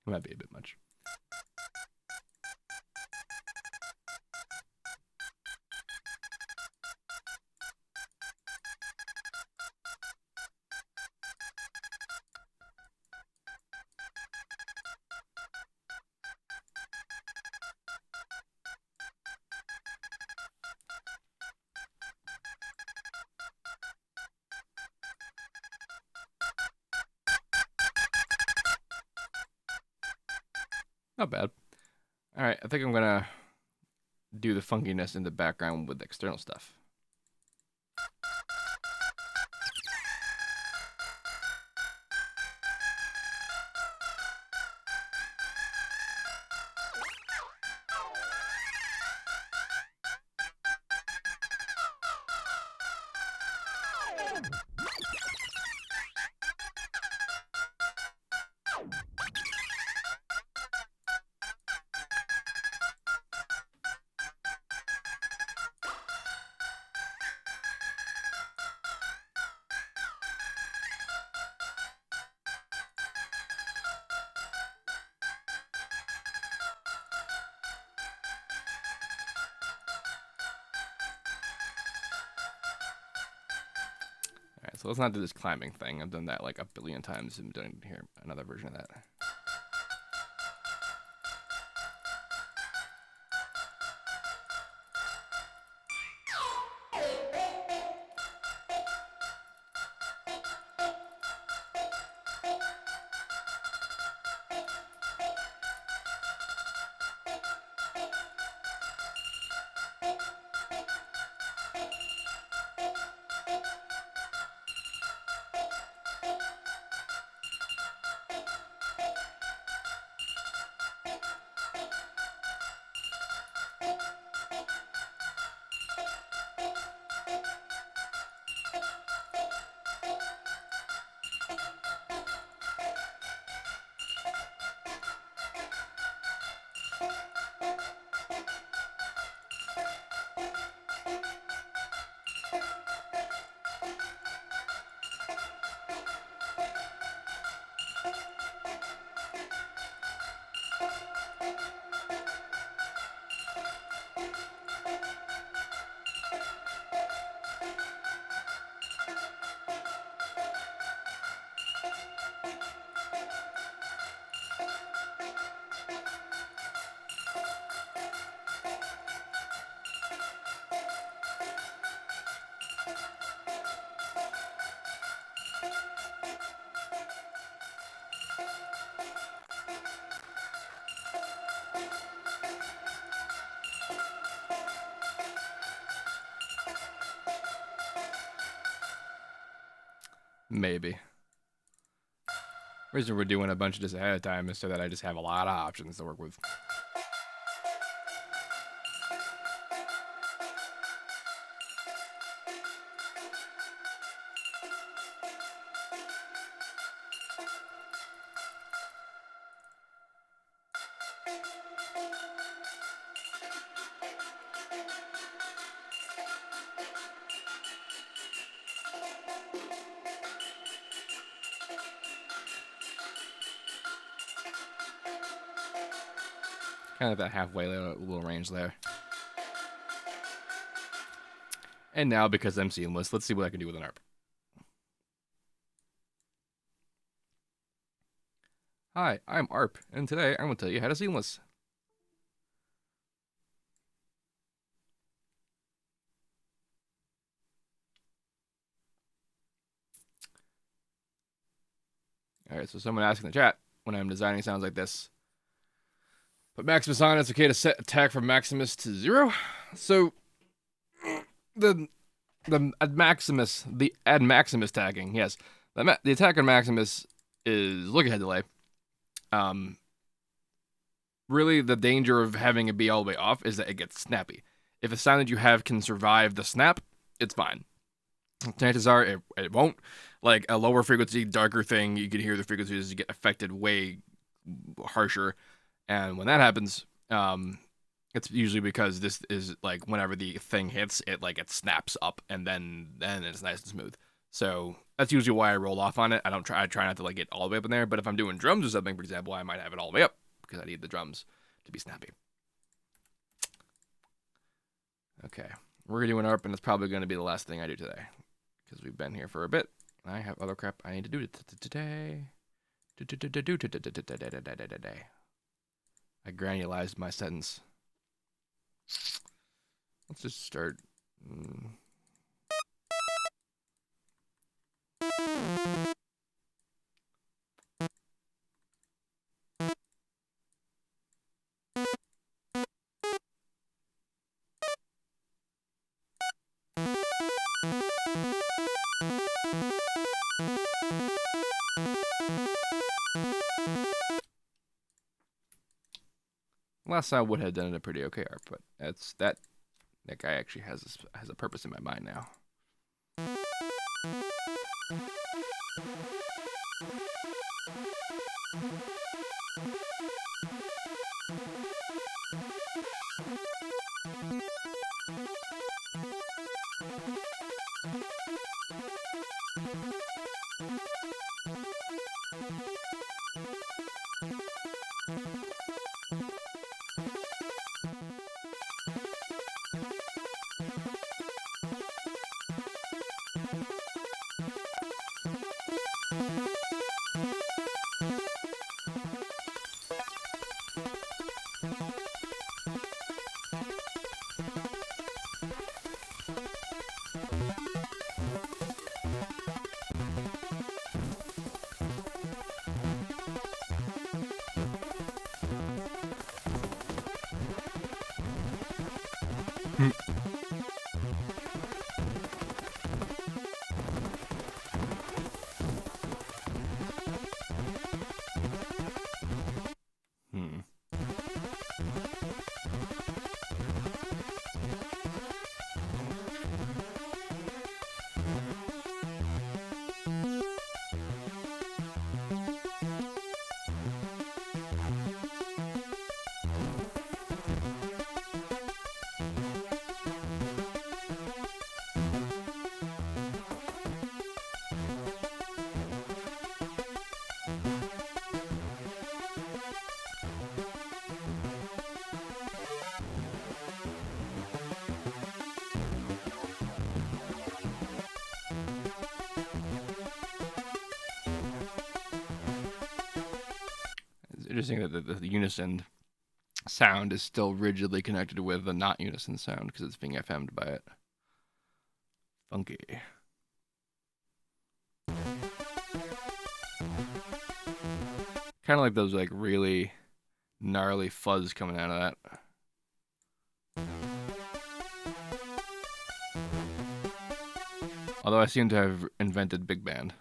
It might be a bit much. Not bad. All right, I think I'm gonna do the funkiness in the background with external stuff. So let's not do this climbing thing. I've done that like a billion times. I'm doing here another version of that. Maybe. The reason we're doing a bunch of this ahead of time is so that I just have a lot of options to work with. Kind of that halfway little range there. And now, because I'm seamless, let's see what I can do with an ARP. Hi, I'm ARP, and today I'm going to tell you how to seamless. Alright, so someone asked in the chat, when I'm designing sounds like this, put Maximus on, it's okay to set attack from Maximus to 0. So, the add Maximus tagging, yes. The attack on Maximus is look ahead delay. Really, the danger of having it be all the way off is that it gets snappy. If a sound that you have can survive the snap, it's fine. Chances are it won't. Like a lower frequency, darker thing, you can hear the frequencies get affected way harsher. And when that happens, it's usually because this is like whenever the thing hits, it snaps up and then it's nice and smooth. So that's usually why I roll off on it. I try not to like get all the way up in there. But if I'm doing drums or something, for example, I might have it all the way up because I need the drums to be snappy. Okay, we're gonna do an ARP, and it's probably gonna be the last thing I do today because we've been here for a bit. I have other crap I need to do today. I granulized my sentence. Let's just start. Last time I would have done a pretty okay ARP, but that guy actually has a purpose in my mind now. Interesting that the unison sound is still rigidly connected with the not unison sound because it's being FM'd by it. Funky. Kind of like those like really gnarly fuzz coming out of that. Although I seem to have invented big band.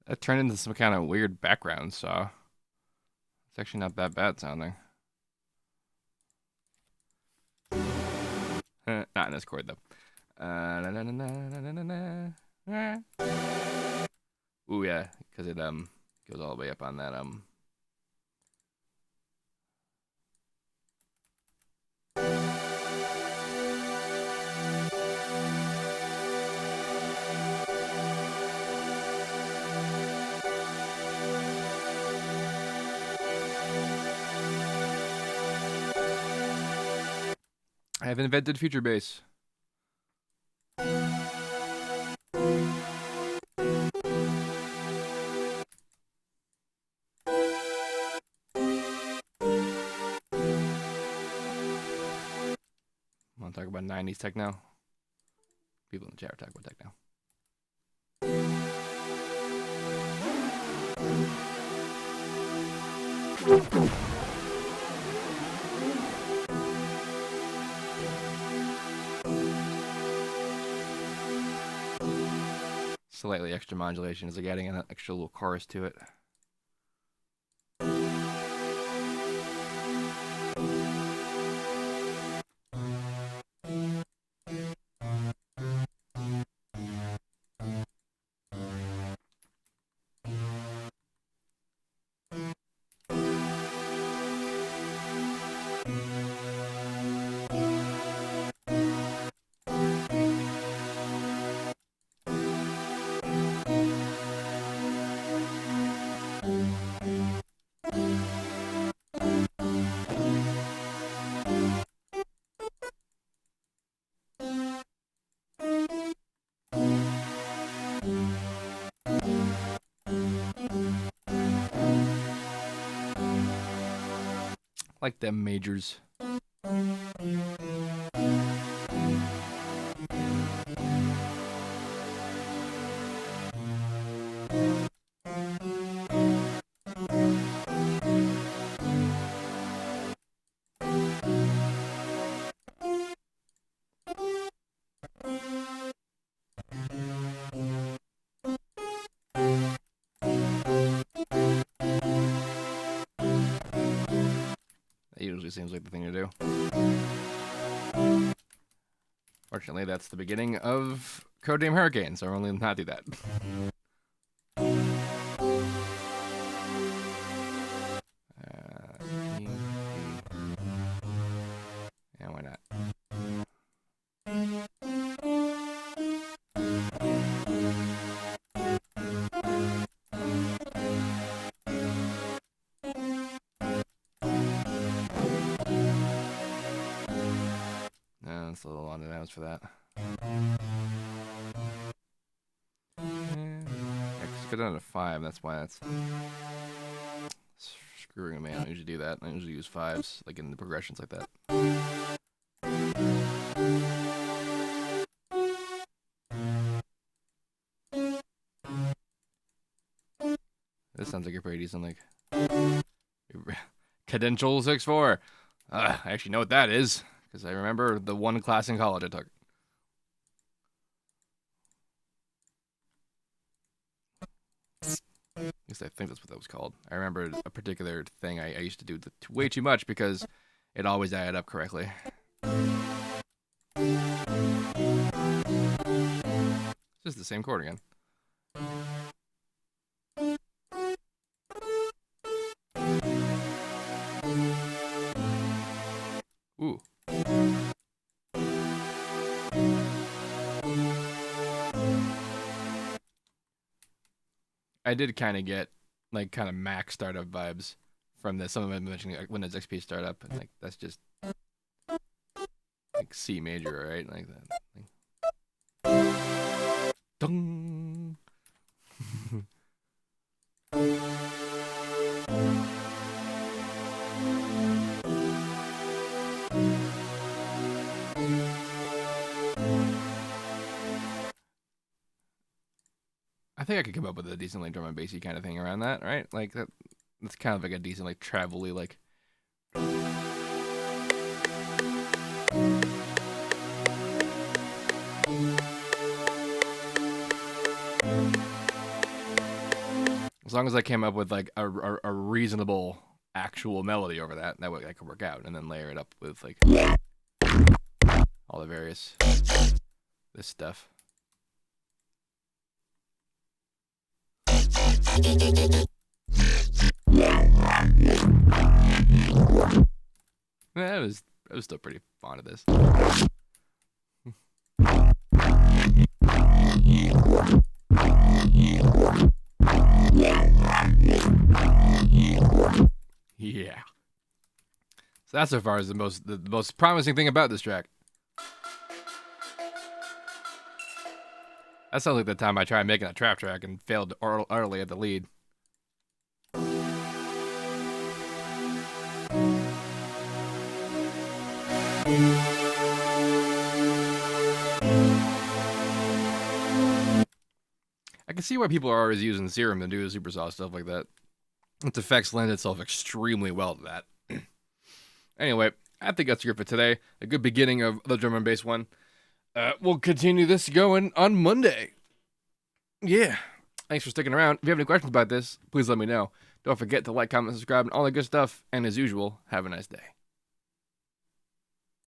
That turned into some kind of weird background, so it's actually not that bad sounding. Not in this chord though. Ooh yeah, because it goes all the way up on that I have invented future bass. Want to talk about 90s techno? People in the chat are talking about techno. Slightly extra modulation is like adding an extra little chorus to it. Like them majors. Usually seems like the thing to do. Fortunately, that's the beginning of Code Name Hurricane, so we're only not do that. Yeah, why not? No, it's a little on the nose for that. Just go down to 5, that's why that's screwing me. I don't usually do that. I usually use 5s, like in the progressions like that. This sounds like a pretty decent, like, cadential 6/4. I actually know what that is, because I remember the one class in college I took. At least I think that's what that was called. I remember a particular thing I used to do way too much because it always added up correctly. It's just the same chord again. Ooh. I did kind of get like kind of Mac startup vibes from this. Some of them mentioning like Windows XP startup, and like that's just like C major, right? Like that. Like, dong. I think I could come up with a decent like drum and bassy kind of thing around that, right? Like that's kind of like a decent like travel-y like. long as I came up with like a reasonable actual melody over that, that way I could work out, and then layer it up with like all the various this stuff. I was still pretty fond of this. Yeah. So that so far is the most promising thing about this track. That sounds like the time I tried making a trap track and failed utterly at the lead. I can see why people are always using Serum to do supersaw stuff like that. Its effects lend itself extremely well to that. Anyway, I think that's it for today. A good beginning of the drum and bass one. We'll continue this going on Monday. Yeah. Thanks for sticking around. If you have any questions about this, please let me know. Don't forget to like, comment, subscribe, and all that good stuff. And as usual, have a nice day.